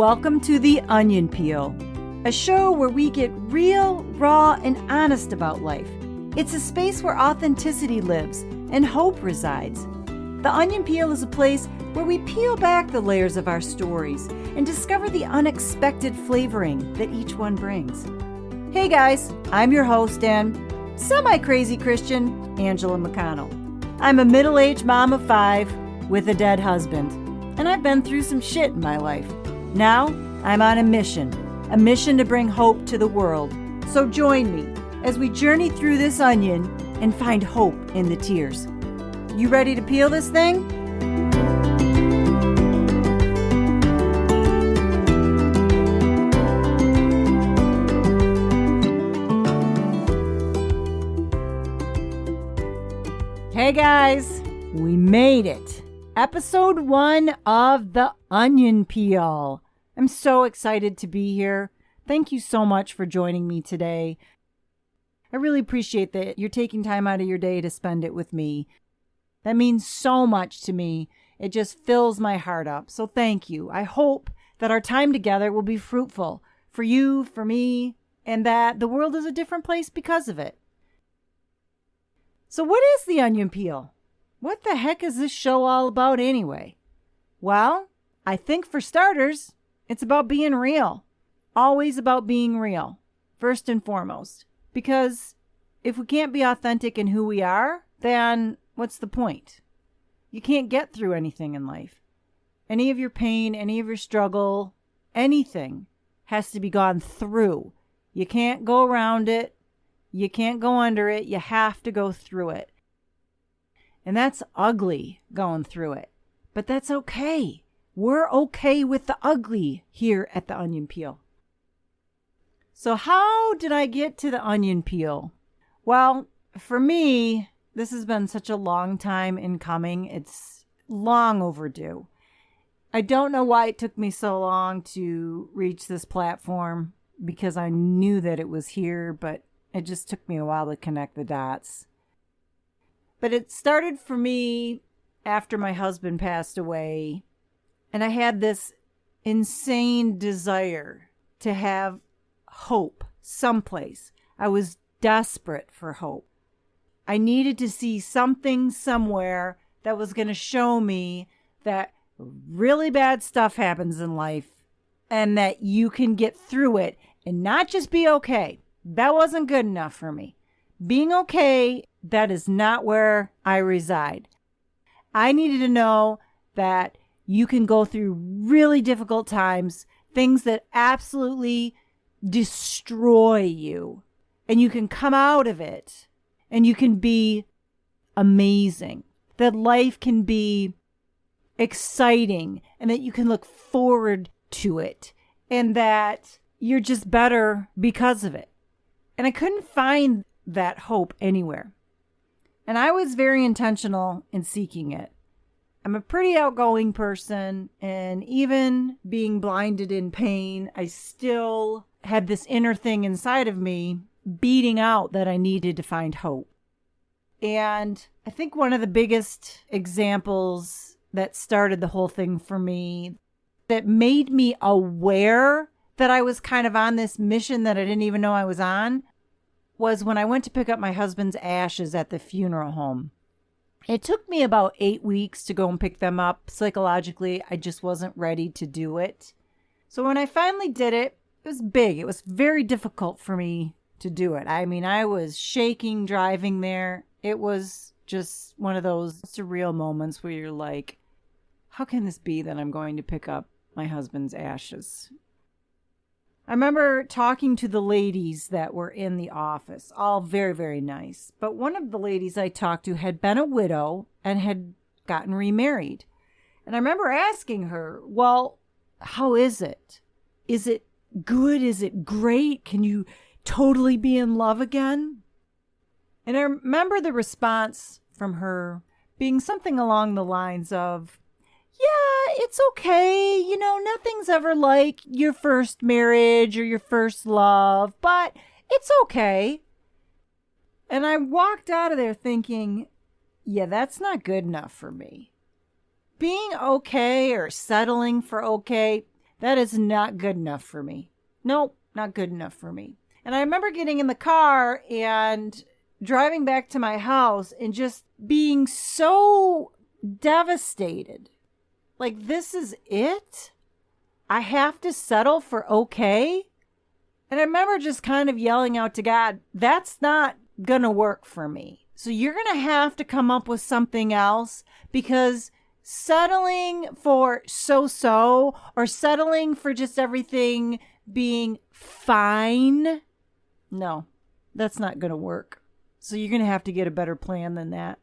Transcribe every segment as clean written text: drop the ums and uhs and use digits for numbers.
Welcome to The Onion Peel, a show where we get real, raw, and honest about life. It's a space where authenticity lives and hope resides. The Onion Peel is a place where we peel back the layers of our stories and discover the unexpected flavoring that each one brings. Hey guys, I'm your host and semi-crazy Christian, Angela McConnell. I'm a middle-aged mom of 5 with a dead husband, and I've been through some shit in my life. Now, I'm on a mission to bring hope to the world. So join me as we journey through this onion and find hope in the tears. You ready to peel this thing? Hey guys, we made it. Episode 1 of The Onion Peel. I'm so excited to be here. Thank you so much for joining me today. I really appreciate that you're taking time out of your day to spend it with me. That means so much to me. It just fills my heart up. So thank you. I hope that our time together will be fruitful for you, for me, and that the world is a different place because of it. So what is The Onion Peel? What the heck is this show all about anyway? Well, I think for starters, it's about being real. Always about being real, first and foremost. Because if we can't be authentic in who we are, then what's the point? You can't get through anything in life. Any of your pain, any of your struggle, anything has to be gone through. You can't go around it. You can't go under it. You have to go through it. And that's ugly, going through it. But that's okay. We're okay with the ugly here at The Onion Peel. So how did I get to The Onion Peel? Well, for me, this has been such a long time in coming. It's long overdue. I don't know why it took me so long to reach this platform, because I knew that it was here, but it just took me a while to connect the dots. But it started for me after my husband passed away, and I had this insane desire to have hope someplace. I was desperate for hope. I needed to see something somewhere that was going to show me that really bad stuff happens in life and that you can get through it and not just be okay. That wasn't good enough for me. Being okay, that is not where I reside. I needed to know that you can go through really difficult times, things that absolutely destroy you, and you can come out of it, and you can be amazing. That life can be exciting, and that you can look forward to it, and that you're just better because of it. And I couldn't find that hope anywhere. And I was very intentional in seeking it. I'm a pretty outgoing person, and even being blinded in pain, I still had this inner thing inside of me beating out that I needed to find hope. And I think one of the biggest examples that started the whole thing for me, that made me aware that I was kind of on this mission that I didn't even know I was on, was when I went to pick up my husband's ashes at the funeral home. It took me about 8 weeks to go and pick them up. Psychologically, I just wasn't ready to do it. So when I finally did it, it was big. It was very difficult for me to do it. I mean, I was shaking driving there. It was just one of those surreal moments where you're like, how can this be that I'm going to pick up my husband's ashes? I remember talking to the ladies that were in the office, all very, very nice. But one of the ladies I talked to had been a widow and had gotten remarried. And I remember asking her, well, how is it? Is it good? Is it great? Can you totally be in love again? And I remember the response from her being something along the lines of, yeah, it's okay. You know, nothing's ever like your first marriage or your first love, but it's okay. And I walked out of there thinking, yeah, that's not good enough for me. Being okay or settling for okay, That is not good enough for me. Nope, not good enough for me. And I remember getting in the car and driving back to my house and just being so devastated. Like, this is it? I have to settle for okay? And I remember just kind of yelling out to God, that's not gonna work for me. So you're gonna have to come up with something else, because settling for so-so or settling for just everything being fine, no, that's not gonna work. So you're gonna have to get a better plan than that.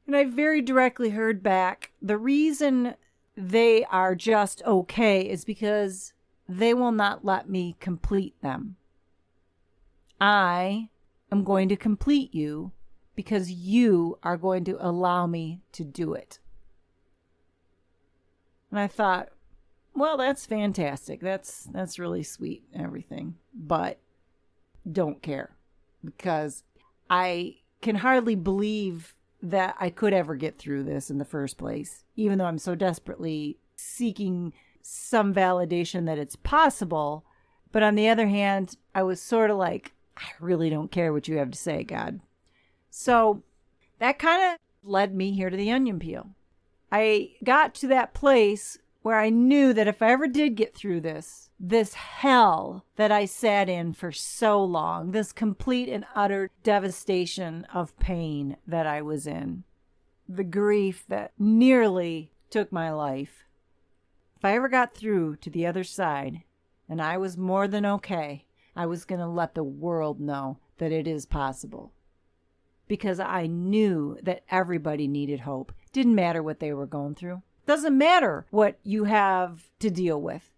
And I very directly heard back, the reason they are just okay is because they will not let me complete them. I am going to complete you because you are going to allow me to do it. And I thought, well, that's fantastic. That's really sweet and everything. But don't care, because I can hardly believe that I could ever get through this in the first place, even though I'm so desperately seeking some validation that it's possible. But on the other hand, I was sort of like, I really don't care what you have to say, God. So that kind of led me here to the onion peel. I got to that place where I knew that if I ever did get through this hell that I sat in for so long, this complete and utter devastation of pain that I was in, the grief that nearly took my life, if I ever got through to the other side and I was more than okay, I was going to let the world know that it is possible. Because I knew that everybody needed hope. Didn't matter what they were going through. Doesn't matter what you have to deal with.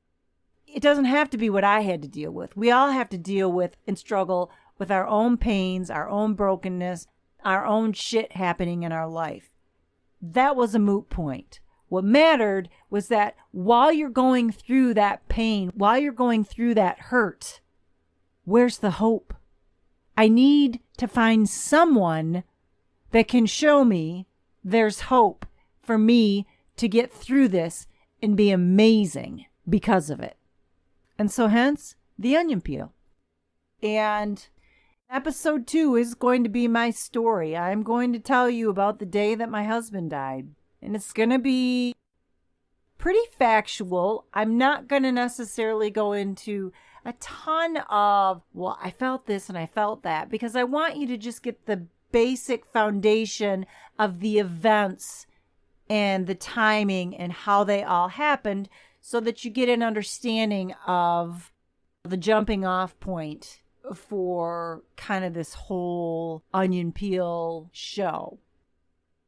It doesn't have to be what I had to deal with. We all have to deal with and struggle with our own pains, our own brokenness, our own shit happening in our life. That was a moot point. What mattered was that while you're going through that pain, while you're going through that hurt, where's the hope? I need to find someone that can show me there's hope for me to get through this and be amazing because of it. And so hence the onion peel. And episode 2 is going to be my story. I'm going to tell you about the day that my husband died. And it's going to be pretty factual. I'm not going to necessarily go into a ton of, well, I felt this and I felt that, because I want you to just get the basic foundation of the events and the timing and how they all happened, so that you get an understanding of the jumping off point for kind of this whole onion peel show.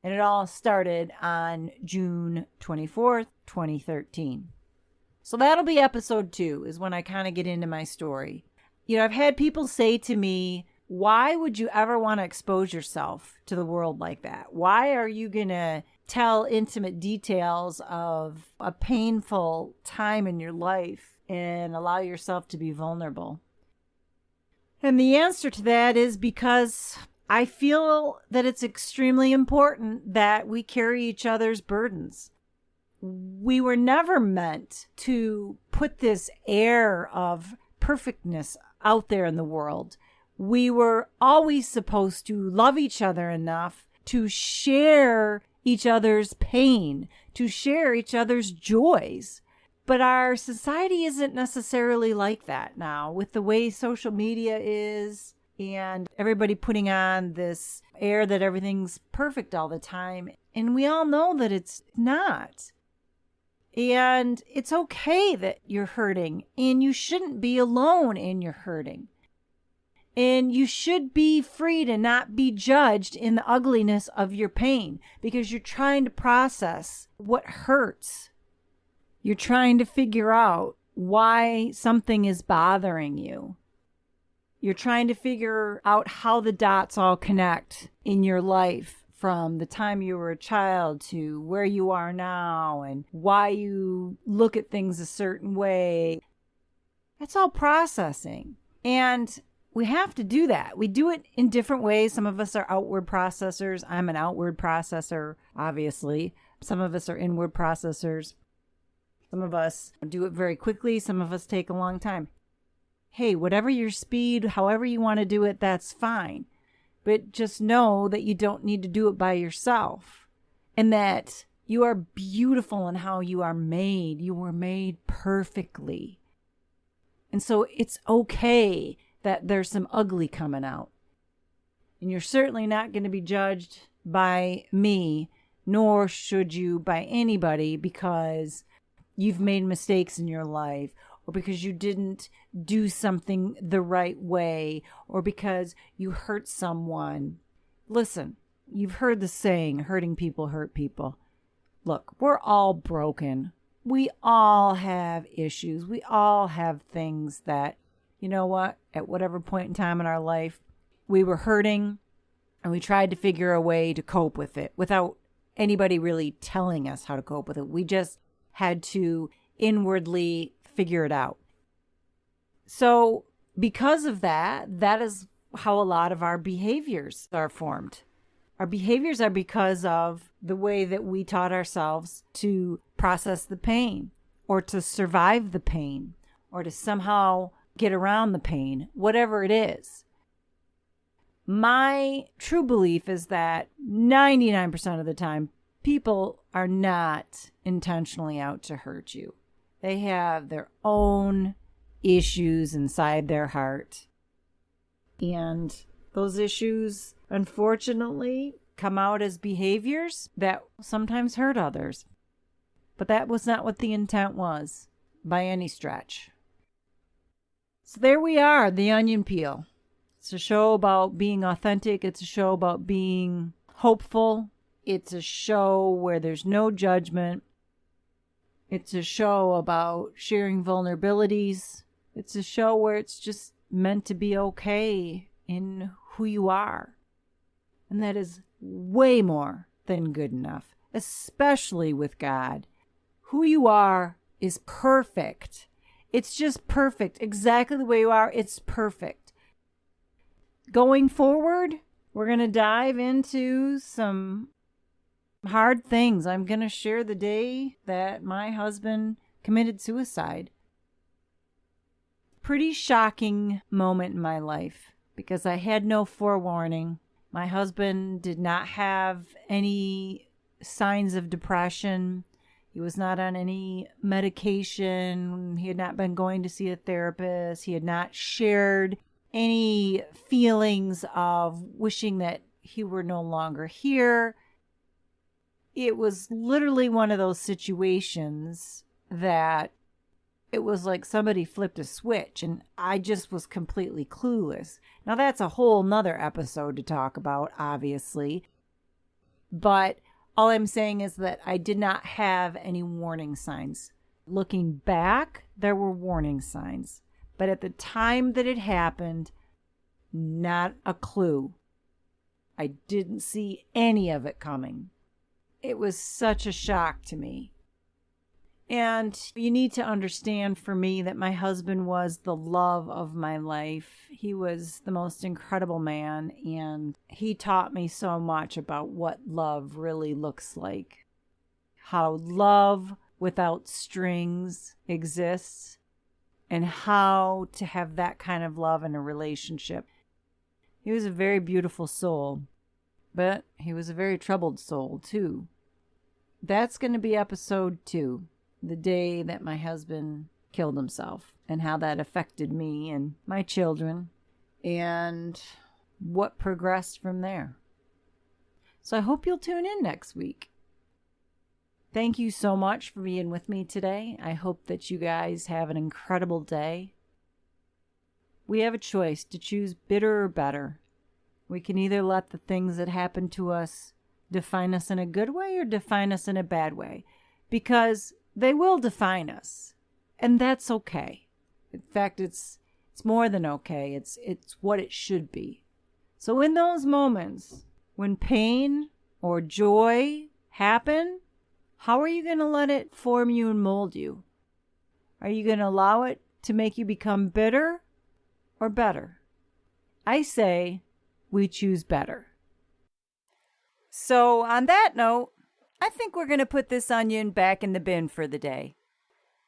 And it all started on June 24th, 2013. So that'll be episode 2, is when I kind of get into my story. You know, I've had people say to me, why would you ever want to expose yourself to the world like that? Why are you going to tell intimate details of a painful time in your life and allow yourself to be vulnerable? And the answer to that is because I feel that it's extremely important that we carry each other's burdens. We were never meant to put this air of perfectness out there in the world. We were always supposed to love each other enough to share each other's pain, to share each other's joys. But our society isn't necessarily like that now, with the way social media is and everybody putting on this air that everything's perfect all the time. And we all know that it's not. And it's okay that you're hurting, and you shouldn't be alone in your hurting. And you should be free to not be judged in the ugliness of your pain, because you're trying to process what hurts. You're trying to figure out why something is bothering you. You're trying to figure out how the dots all connect in your life, from the time you were a child to where you are now, and why you look at things a certain way. That's all processing. And we have to do that. We do it in different ways. Some of us are outward processors. I'm an outward processor, obviously. Some of us are inward processors. Some of us do it very quickly. Some of us take a long time. Hey, whatever your speed, however you want to do it, that's fine. But just know that you don't need to do it by yourself. And that you are beautiful in how you are made. You were made perfectly. And so it's okay that there's some ugly coming out. And you're certainly not going to be judged by me, nor should you by anybody because you've made mistakes in your life, or because you didn't do something the right way, or because you hurt someone. Listen, you've heard the saying, hurting people hurt people. Look, we're all broken. We all have issues. We all have things that, you know what, at whatever point in time in our life, we were hurting and we tried to figure a way to cope with it without anybody really telling us how to cope with it. We just had to inwardly figure it out. So because of that, that is how a lot of our behaviors are formed. Our behaviors are because of the way that we taught ourselves to process the pain, or to survive the pain, or to somehow get around the pain, whatever it is. My true belief is that 99% of the time, people are not intentionally out to hurt you. They have their own issues inside their heart. And those issues, unfortunately, come out as behaviors that sometimes hurt others. But that was not what the intent was, by any stretch. So there we are, The Onion Peel. It's a show about being authentic. It's a show about being hopeful. It's a show where there's no judgment. It's a show about sharing vulnerabilities. It's a show where it's just meant to be okay in who you are. And that is way more than good enough, especially with God. Who you are is perfect. It's just perfect. Exactly the way you are, it's perfect. Going forward, we're going to dive into some hard things. I'm going to share the day that my husband committed suicide. Pretty shocking moment in my life because I had no forewarning. My husband did not have any signs of depression. He was not on any medication. He had not been going to see a therapist. He had not shared any feelings of wishing that he were no longer here. It was literally one of those situations that it was like somebody flipped a switch and I just was completely clueless. Now that's a whole nother episode to talk about, obviously. But all I'm saying is that I did not have any warning signs. Looking back, there were warning signs. But at the time that it happened, not a clue. I didn't see any of it coming. It was such a shock to me. And you need to understand for me that my husband was the love of my life. He was the most incredible man, and he taught me so much about what love really looks like. How love without strings exists, and how to have that kind of love in a relationship. He was a very beautiful soul, but he was a very troubled soul too. That's going to be episode 2. The day that my husband killed himself and how that affected me and my children and what progressed from there. So I hope you'll tune in next week. Thank you so much for being with me today. I hope that you guys have an incredible day. We have a choice to choose bitter or better. We can either let the things that happen to us define us in a good way or define us in a bad way, because they will define us, and that's okay. In fact, it's more than okay. It's what it should be. So in those moments when pain or joy happen, how are you going to let it form you and mold you? Are you going to allow it to make you become bitter or better? I say we choose better. So on that note, I think we're going to put this onion back in the bin for the day.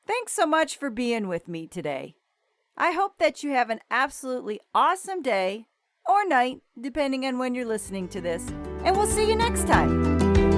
Thanks so much for being with me today. I hope that you have an absolutely awesome day or night, depending on when you're listening to this, and we'll see you next time.